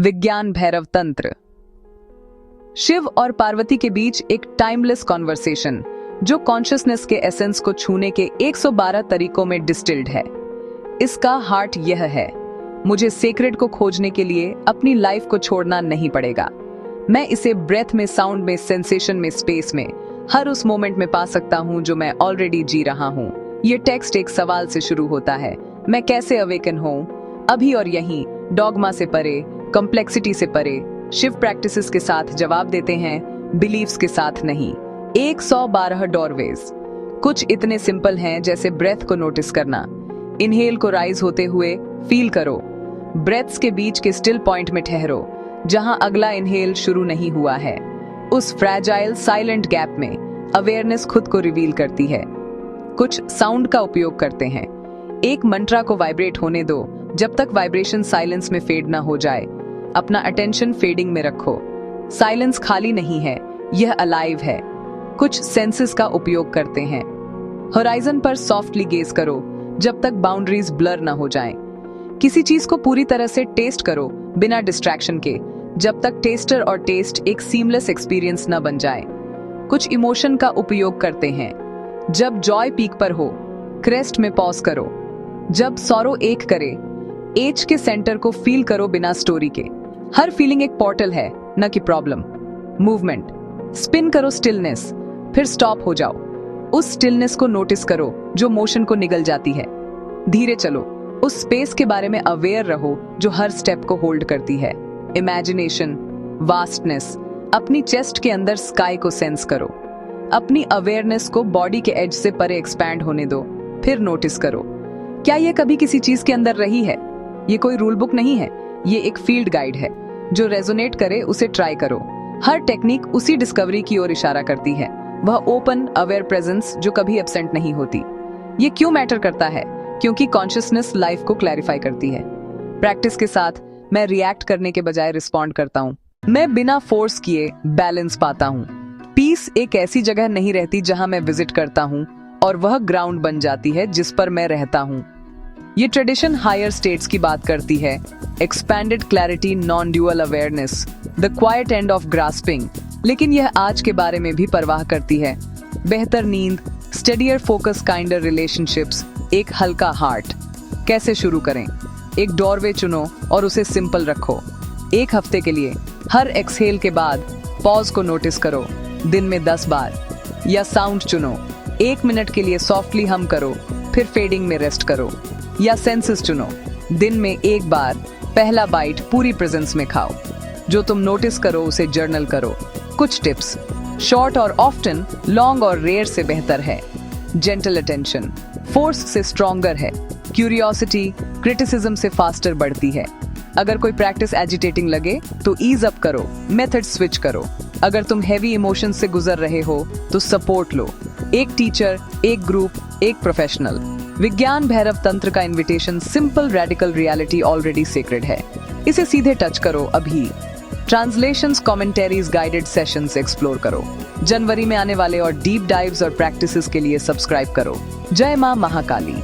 विज्ञान भैरव तंत्र। शिव और पार्वती के बीच एक टाइमलेस कॉन्वर्सेशन जो कॉन्शियसनेस के एसेंस को छूने के 112 तरीकों में डिस्टिल्ड है। इसका हार्ट यह है, मुझे सेक्रेट को खोजने के लिए अपनी लाइफ को छोड़ना नहीं पड़ेगा। मैं इसे ब्रेथ में, साउंड में, सेंसेशन में, स्पेस में, हर उस मोमेंट में पा सकता हूं जो मैं ऑलरेडी जी रहा हूं। ये टेक्स्ट एक सवाल से शुरू होता है, मैं कैसे अवेकन हूं, अभी और यहीं, डॉगमा से परे, कॉम्प्लेक्सिटी से परे। शिव प्रैक्टिसेस के साथ जवाब देते हैं, बिलीफ्स के साथ नहीं। 112 डोरवेज कुछ इतने सिंपल हैं जैसे ब्रेथ को नोटिस करना। इनहेल को राइज होते हुए फील करो, ब्रेथ्स के बीच के स्टिल पॉइंट में ठहरो जहां अगला इनहेल शुरू नहीं हुआ है। उस फ्रैजाइल साइलेंट गैप में अवेयरनेस खुद को रिवील करती है। कुछ साउंड का उपयोग करते हैं। एक मंत्रा को वाइब्रेट होने दो जब तक वाइब्रेशन साइलेंस में फेड ना हो जाए। अपना अटेंशन फेडिंग में रखो। साइलेंस खाली नहीं है, यह अलाइव है। कुछ सेंसेस का उपयोग करते हैं। होराइजन पर सॉफ्टली गेज करो जब तक बाउंड्रीज ब्लर ना हो जाएं। किसी चीज को पूरी तरह से टेस्ट करो बिना डिस्ट्रैक्शन के, जब तक टेस्टर और टेस्ट एक सीमलेस एक्सपीरियंस न बन जाए। कुछ इमोशन का उपयोग करते हैं। जब जॉय पीक पर हो, क्रेस्ट में पॉज करो। जब सॉरो एक करे, एज के सेंटर को फील करो बिना स्टोरी के। हर फीलिंग एक पोर्टल है, न कि प्रॉब्लम। मूवमेंट, स्पिन करो स्टिलनेस, फिर स्टॉप हो जाओ। उस स्टिलनेस को नोटिस करो जो मोशन को निगल जाती है। धीरे चलो, उस स्पेस के बारे में अवेयर रहो जो हर स्टेप को होल्ड करती है। इमेजिनेशन, वास्टनेस, अपनी चेस्ट के अंदर स्काई को सेंस करो। अपनी अवेयरनेस को बॉडी के एज से परे एक्सपैंड होने दो, फिर नोटिस करो, क्या ये कभी किसी चीज के अंदर रही है? ये कोई रूल बुक नहीं है, ये एक फील्ड गाइड है। जो रेजोनेट करे उसे ट्राई करो। हर टेक्निक उसी डिस्कवरी की ओर इशारा करती है, वह ओपन अवेयर प्रेजेंस जो कभी एब्सेंट नहीं होती। ये क्यों मैटर करता है? क्योंकि कॉन्शियसनेस लाइफ को क्लैरिफाई करती है। प्रैक्टिस के साथ मैं रिएक्ट करने के बजाय रिस्पॉन्ड करता हूँ। मैं बिना फोर्स किए बैलेंस पाता हूँ। पीस एक ऐसी जगह नहीं रहती जहां मैं विजिट करता हूँ और वह ग्राउंड बन जाती है जिस पर मैं रहता हूँ। ये ट्रेडिशन हायर स्टेट्स की बात करती है। Expanded clarity, non dual awareness, the quiet end of grasping. लेकिन यह आज के बारे में भी परवाह करती है। बेहतर नींद, स्टेडियर फोकस, काइंडर रिलेशनशिप्स, एक हल्का हार्ट। कैसे शुरू करें? एक डोरवे चुनो और उसे सिंपल रखो। 1 हफ्ते के लिए हर एक्सहेल के बाद पॉज को नोटिस करो, दिन में 10 बार। या साउंड चुनो, 1 मिनट के लिए सॉफ्टली हम करो, फिर फेडिंग में रेस्ट करो। या सेंसेस चुनो, दिन में 1 बार पहला बाइट पूरी प्रेजेंस में खाओ। जो तुम नोटिस करो उसे जर्नल करो। कुछ टिप्स, शॉर्ट और ऑफ्टन, लॉन्ग और रेयर से बेहतर है। जेंटल अटेंशन फोर्स से स्ट्रॉन्गर है। क्यूरियोसिटी क्रिटिसिज्म से फास्टर बढ़ती है। अगर कोई प्रैक्टिस एजिटेटिंग लगे तो ईज अप करो, मेथड स्विच करो। अगर तुम हैवी इमोशंस से गुजर रहे हो तो सपोर्ट लो। एक टीचर, एक ग्रुप, एक प्रोफेशनल। विज्ञान भैरव तंत्र का invitation simple radical reality already secret है। इसे सीधे टच करो अभी। ट्रांसलेशंस, कमेंटरीज, गाइडेड सेशंस एक्सप्लोर करो। जनवरी में आने वाले और डीप डाइव्स और प्रैक्टिसेस के लिए सब्सक्राइब करो। जय मां महाकाली।